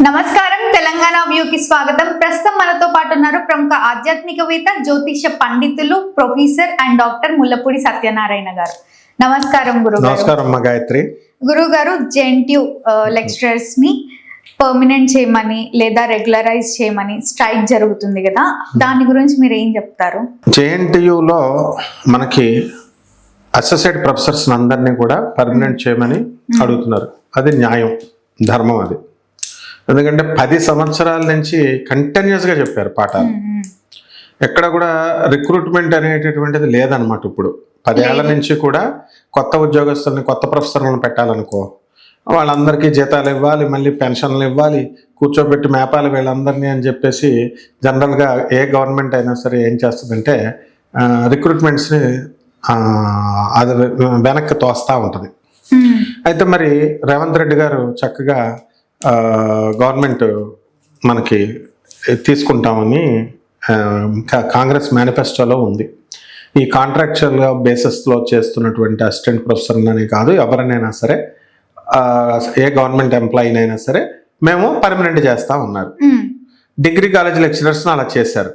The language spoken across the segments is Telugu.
నమస్కారం, తెలంగాణ వ్యూకి స్వాగతం. ప్రస్తుతం మనతో పాటు ఉన్నారు ప్రముఖ ఆధ్యాత్మికవేత్త, జ్యోతిష పండితులు, professor and doctor Mullapudi Satyanarayana గారు. నమస్కారం గురుగారు. నమస్కారం అమ్మ గాయత్రి. గురుగారు, జెఎన్టీయూ లెక్చరర్స్ ని పర్మనెంట్ చేయమని లేదా రెగ్యులరైజ్ చేయమని స్ట్రైక్ జరుగుతుంది కదా, దాని గురించి మీరు ఏం చెప్తారు? జేఎన్టీయూలో మనకి అసోసియేట్ ప్రొఫెసర్స్ అందరినీ కూడా పర్మనెంట్ చేయమని అడుగుతున్నారు. అది న్యాయం, ధర్మం. అది ఎందుకంటే 10 సంవత్సరాల నుంచి కంటిన్యూస్గా చెప్పారు పాఠాలు. ఎక్కడ కూడా రిక్రూట్మెంట్ అనేటటువంటిది లేదనమాట. ఇప్పుడు 10 ఏళ్ల నుంచి కూడా కొత్త ఉద్యోగస్తుల్ని, కొత్త ప్రొఫెసర్లను పెట్టాలనుకో, వాళ్ళందరికీ జీతాలు ఇవ్వాలి, మళ్ళీ పెన్షన్లు ఇవ్వాలి, కూర్చోబెట్టి మేపాలి వీళ్ళందరినీ అని చెప్పేసి జనరల్గా ఏ గవర్నమెంట్ అయినా సరే ఏం చేస్తుందంటే రిక్రూట్మెంట్స్ని అది వెనక్కి తోస్తూ ఉంటుంది. అయితే మరి రేవంత్ రెడ్డి గారు చక్కగా గవర్నమెంట్ మనకి తీసుకుంటామని కాంగ్రెస్ మేనిఫెస్టోలో ఉంది. ఈ కాంట్రాక్చువల్గా బేసిస్లో చేస్తున్నటువంటి అసిస్టెంట్ ప్రొఫెసర్లని కాదు, ఎవరినైనా సరే, ఏ గవర్నమెంట్ ఎంప్లాయీనైనా సరే మేము పర్మనెంట్ చేస్తా ఉన్నారు. డిగ్రీ కాలేజ్ లెక్చరర్స్ని అలా చేశారు.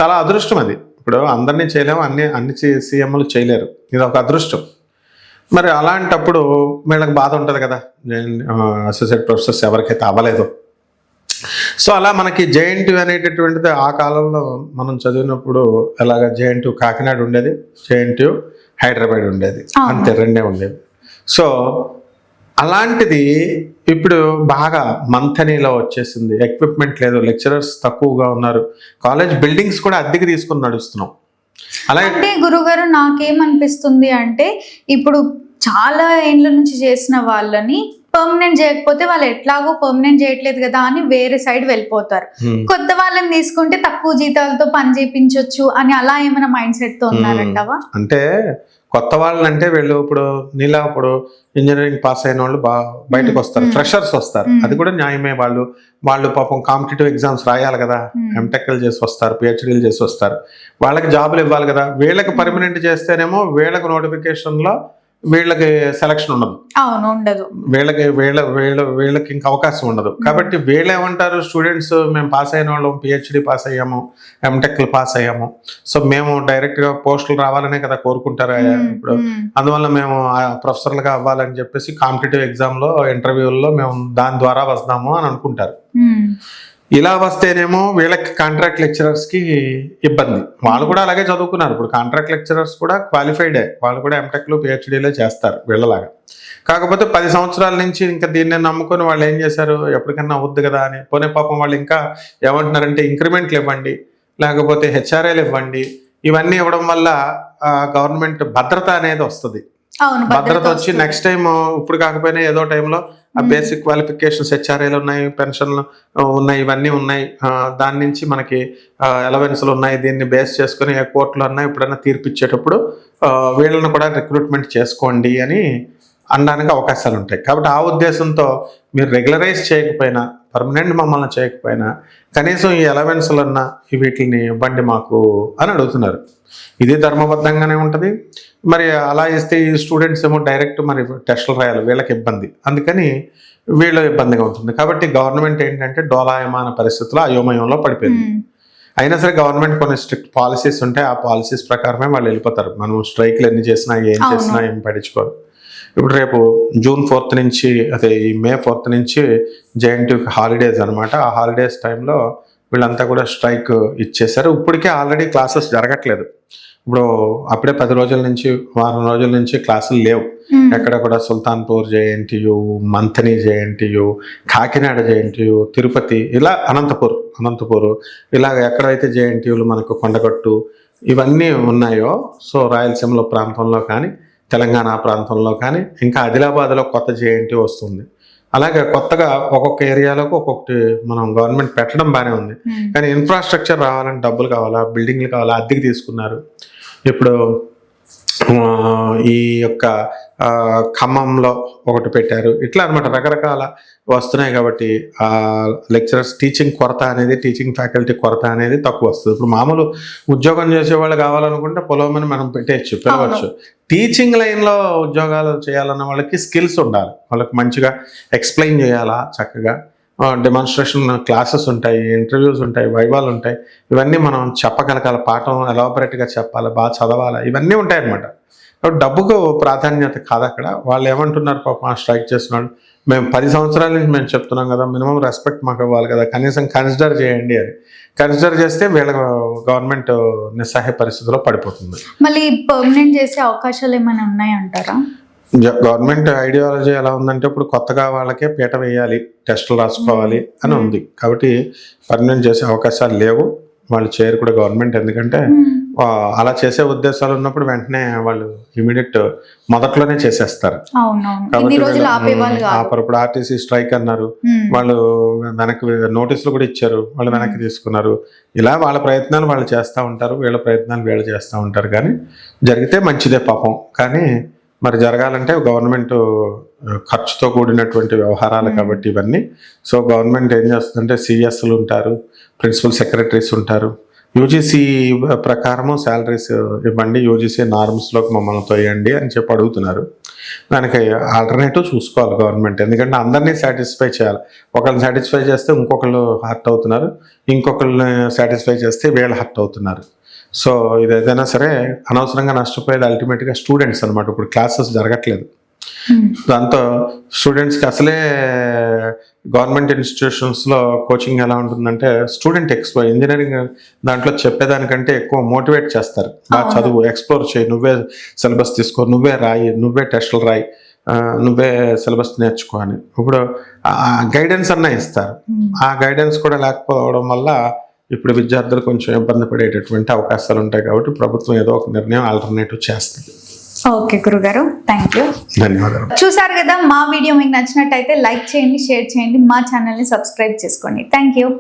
చాలా అదృష్టం అది. ఇప్పుడు అందరినీ చేయలేము, అన్ని సీఎంలు చేయలేరు. ఇది ఒక అదృష్టం. మరి అలాంటప్పుడు వీళ్ళకి బాధ ఉంటుంది కదా, అసోసియేట్ ప్రొఫెసర్స్ ఎవరికైతే అవ్వలేదు. సో అలా మనకి జేఎన్టీయూ అనేటటువంటిది ఆ కాలంలో మనం చదివినప్పుడు ఎలాగ జేఎన్టీయూ కాకినాడ ఉండేది, జేఎన్టీయూ హైదరాబాద్ ఉండేది, అంతే, రెండే ఉండేవి. సో అలాంటిది ఇప్పుడు బాగా మంథనీలో వచ్చేసింది. ఎక్విప్మెంట్ లేదు, లెక్చరర్స్ తక్కువగా ఉన్నారు, కాలేజ్ బిల్డింగ్స్ కూడా అద్దెకి తీసుకుని నడుస్తున్నాం. అలాగే గురుగారు, నాకేమనిపిస్తుంది అంటే ఇప్పుడు చాలా ఏళ్ళ నుంచి చేసిన వాళ్ళని పర్మనెంట్ చేయకపోతే వాళ్ళు ఎట్లాగో పర్మనెంట్ చేయట్లేదు కదా అని వేరే సైడ్ వెళ్ళిపోతారు. కొత్త వాళ్ళని తీసుకుంటే తక్కువ జీతాలతో పని చేయించవచ్చు అని అలా ఏమైనా మైండ్ సెట్ తో ఉన్నారంటవా? అంటే కొత్త వాళ్ళని అంటే వీళ్ళు ఇప్పుడు నీలా ఇప్పుడు ఇంజనీరింగ్ పాస్ అయిన వాళ్ళు బయటకు వస్తారు, ఫ్రెషర్స్ వస్తారు, అది కూడా న్యాయమే. వాళ్ళు పాపం కాంపిటేటివ్ ఎగ్జామ్స్ రాయాలి కదా, ఎంటెక్లు చేసి వస్తారు, పిహెచ్డీలు చేసి వస్తారు, వాళ్ళకి జాబులు ఇవ్వాలి కదా. వీళ్ళకి పర్మనెంట్ చేస్తేనేమో వీళ్ళకి నోటిఫికేషన్లో వీళ్ళకి సెలక్షన్ ఉండదు, ఉండదు, వీళ్ళకి ఇంకా అవకాశం ఉండదు. కాబట్టి వీళ్ళు ఏమంటారు, స్టూడెంట్స్ మేము పాస్ అయిన వాళ్ళం, పిహెచ్డి పాస్ అయ్యాము, ఎంటెక్లు పాస్ అయ్యాము, సో మేము డైరెక్ట్గా పోస్టులు రావాలనే కదా కోరుకుంటారు ఇప్పుడు. అందువల్ల మేము ప్రొఫెసర్లుగా అవ్వాలని చెప్పేసి కాంపిటేటివ్ ఎగ్జామ్లో, ఇంటర్వ్యూల్లో మేము దాని ద్వారా వస్తాము అని అనుకుంటారు. ఇలా వస్తేనేమో వీళ్ళకి కాంట్రాక్ట్ లెక్చరర్స్కి ఇబ్బంది. వాళ్ళు కూడా అలాగే చదువుకున్నారు. ఇప్పుడు కాంట్రాక్ట్ లెక్చరర్స్ కూడా క్వాలిఫైడే, వాళ్ళు కూడా ఎంటెక్లు పిహెచ్డీలే చేస్తారు వీళ్ళలాగా. కాకపోతే 10 సంవత్సరాల నుంచి ఇంకా దీన్ని నమ్ముకొని వాళ్ళు ఏం చేశారు, ఎప్పటికన్నా అవుద్ది కదా అని పోనీ పాపం వాళ్ళు ఇంకా ఏమంటున్నారంటే ఇంక్రిమెంట్లు ఇవ్వండి, లేకపోతే హెచ్ఆర్ఏలు ఇవ్వండి. ఇవన్నీ ఇవ్వడం వల్ల గవర్నమెంట్ భద్రత అనేది వస్తుంది. భద్రత వచ్చి నెక్స్ట్ టైం ఇప్పుడు కాకపోయినా ఏదో టైంలో ఆ బేసిక్ క్వాలిఫికేషన్స్, హెచ్ఆర్ఏలు ఉన్నాయి, పెన్షన్లు ఉన్నాయి, ఇవన్నీ ఉన్నాయి, దాని నుంచి మనకి అలవెన్స్లు ఉన్నాయి. దీన్ని బేస్ చేసుకుని ఏ కోర్టులో అన్నా ఎప్పుడైనా తీర్పిచ్చేటప్పుడు వీళ్ళని కూడా రిక్రూట్మెంట్ చేసుకోండి అని అనడానికి అవకాశాలు ఉంటాయి. కాబట్టి ఆ ఉద్దేశంతో మీరు రెగ్యులరైజ్ చేయకపోయినా, పర్మనెంట్ మమ్మల్ని చేయకపోయినా కనీసం ఈ అలవెన్స్లన్నా వీటిని ఇవ్వండి మాకు అని అడుగుతున్నారు. ఇది ధర్మబద్ధంగానే ఉంటుంది. మరి అలా ఇస్తే ఈ స్టూడెంట్స్ ఏమో డైరెక్ట్ మరి టెస్టులు రాయాలి, వీళ్ళకి ఇబ్బంది, అందుకని వీళ్ళు ఇబ్బందిగా ఉంటుంది. కాబట్టి గవర్నమెంట్ ఏంటంటే డోలాయమాన పరిస్థితుల్లో అయోమయంలో పడిపోయింది. అయినా సరే గవర్నమెంట్ కొన్ని స్ట్రిక్ట్ పాలసీస్ ఉంటాయి, ఆ పాలసీస్ ప్రకారమే వాళ్ళు వెళ్ళిపోతారు. మనం స్ట్రైక్లు ఎన్ని చేసినా ఏం చేసినా ఏం పట్టించుకోరు. ఇప్పుడు రేపు జూన్ 4th నుంచి, అదే ఈ మే 4th నుంచి జేఎన్టీయూకి హాలిడేస్ అనమాట. ఆ హాలిడేస్ టైంలో వీళ్ళంతా కూడా స్ట్రైక్ ఇచ్చేసారు. ఇప్పటికే ఆల్రెడీ క్లాసెస్ జరగట్లేదు. ఇప్పుడు అప్పుడే 10 రోజుల నుంచి, వారం రోజుల నుంచి క్లాసులు లేవు ఎక్కడ కూడా. Sultanpur JNTU, Manthani JNTU, Kakinada JNTU, Tirupati, ఇలా అనంతపూర్ ఇలాగ ఎక్కడైతే జేఎన్టీయూలు మనకు కొండగట్టు ఇవన్నీ ఉన్నాయో, సో రాయలసీమలో ప్రాంతంలో కానీ, తెలంగాణ ప్రాంతంలో కానీ, ఇంకా ఆదిలాబాద్లో కొత్త జేఎన్టీయూ వస్తుంది. అలాగే కొత్తగా ఒక్కొక్క ఏరియాలకు ఒక్కొక్కటి మనం గవర్నమెంట్ పెట్టడం బాగానే ఉంది. కానీ ఇన్ఫ్రాస్ట్రక్చర్ రావాలని డబ్బులు కావాలా, బిల్డింగ్లు కావాలా, అద్దెకి తీసుకున్నారు. ఇప్పుడు ఈ యొక్క ఖమ్మంలో ఒకటి పెట్టారు. ఇట్లా అనమాట రకరకాల వస్తున్నాయి. కాబట్టి లెక్చరర్స్ టీచింగ్ కొరత అనేది, టీచింగ్ ఫ్యాకల్టీ కొరత అనేది తక్కువ వస్తుంది. ఇప్పుడు మామూలు ఉద్యోగం చేసే వాళ్ళు కావాలనుకుంటే పొలమని మనం పెట్టేయచ్చు, పిలవచ్చు. టీచింగ్ లైన్లో ఉద్యోగాలు చేయాలన్న వాళ్ళకి స్కిల్స్ ఉండాలి. వాళ్ళకి మంచిగా ఎక్స్ప్లెయిన్ చేయాలా, చక్కగా డెమాన్స్ట్రేషన్ క్లాసెస్ ఉంటాయి, ఇంటర్వ్యూస్ ఉంటాయి, వైవాలు ఉంటాయి. ఇవన్నీ మనం చెప్పగలగాలి, పాఠం ఎలాబరేట్గా చెప్పాలి, బాగా చదవాలి, ఇవన్నీ ఉంటాయి అన్నమాట. కాబట్టి డబ్బుకు ప్రాధాన్యత కాదు అక్కడ. వాళ్ళు ఏమంటున్నారు పాపం స్ట్రైక్ చేస్తున్నాడు, మేము 10 సంవత్సరాల నుంచి మేము చెప్తున్నాం కదా, మినిమం రెస్పెక్ట్ మాకు ఇవ్వాలి కదా, కనీసం కన్సిడర్ చేయండి అని. కన్సిడర్ చేస్తే వీళ్ళ గవర్నమెంట్ నిస్సహాయ పరిస్థితిలో పడిపోతుంది. మళ్ళీ పర్మనెంట్ చేసే అవకాశాలు ఏమైనా ఉన్నాయంటారా? గవర్నమెంట్ ఐడియాలజీ ఎలా ఉందంటే ఇప్పుడు కొత్తగా వాళ్ళకే పీట వేయాలి, టెస్టులు రాసుకోవాలి అని ఉంది. కాబట్టి పర్మనెంట్ చేసే అవకాశాలు లేవు, వాళ్ళు చేయరు కూడా గవర్నమెంట్. ఎందుకంటే అలా చేసే ఉద్దేశాలు ఉన్నప్పుడు వెంటనే వాళ్ళు ఇమీడియట్ మొదట్లోనే చేసేస్తారు. కాబట్టి ఇప్పుడు ఆర్టీసీ స్ట్రైక్ అన్నారు, వాళ్ళు వెనక్కి నోటీసులు కూడా ఇచ్చారు, వాళ్ళు వెనక్కి తీసుకున్నారు. ఇలా వాళ్ళ ప్రయత్నాలు వాళ్ళు చేస్తూ ఉంటారు, వీళ్ళ ప్రయత్నాలు వీళ్ళు చేస్తూ ఉంటారు. కానీ జరిగితే మంచిదే పాపం. కానీ మరి జరగాలంటే గవర్నమెంట్ ఖర్చుతో కూడినటువంటి వ్యవహారాలు కాబట్టి ఇవన్నీ. సో గవర్నమెంట్ ఏం చేస్తుందంటే సిఎస్లు ఉంటారు, ప్రిన్సిపల్ సెక్రటరీస్ ఉంటారు, యూజీసీ ప్రకారము శాలరీస్ ఇవ్వండి, యూజీసీ నార్మ్స్లోకి మమ్మల్ని తోయండి అని చెప్పి అడుగుతున్నారు. దానికి ఆల్టర్నేటివ్ చూసుకోవాలి గవర్నమెంట్. ఎందుకంటే అందరినీ సాటిస్ఫై చేయాలి. ఒకరిని సాటిస్ఫై చేస్తే ఇంకొకళ్ళు హర్ట్ అవుతున్నారు, ఇంకొకరిని సాటిస్ఫై చేస్తే వీళ్ళు హర్ట్ అవుతున్నారు. సో ఇది ఏదైనా సరే అనవసరంగా నష్టపోయేది అల్టిమేట్గా స్టూడెంట్స్ అనమాట. ఇప్పుడు క్లాసెస్ జరగట్లేదు, దాంతో స్టూడెంట్స్కి అసలే గవర్నమెంట్ ఇన్స్టిట్యూషన్స్లో కోచింగ్ ఎలా ఉంటుందంటే స్టూడెంట్ ఇంజనీరింగ్ దాంట్లో చెప్పేదానికంటే ఎక్కువ మోటివేట్ చేస్తారు. బాగా చదువు, ఎక్స్ప్లోర్ చేయి, నువ్వే సిలబస్ తీసుకో, నువ్వే రాయి, నువ్వే టెస్టులు రాయి, నువ్వే సిలబస్ నేర్చుకో అని. ఇప్పుడు గైడెన్స్ అన్నా ఇస్తారు. ఆ గైడెన్స్ కూడా లేకపోవడం వల్ల ఇప్పుడు విద్యార్థులు కొంచెం ఇబ్బంది పడేటటువంటి అవకాశాలు ఉంటాయి. కాబట్టి ప్రభుత్వం ఏదో ఒక నిర్ణయం ఆల్టర్నేటివ్ చేస్తుంది. ఓకే గురుగారు, థ్యాంక్ యూ, ధన్యవాదాలు. చూసారు కదా, మా వీడియో మీకు నచ్చినట్టయితే లైక్ చేయండి, షేర్ చేయండి, మా ఛానల్ని సబ్స్క్రైబ్ చేసుకోండి. Thank you.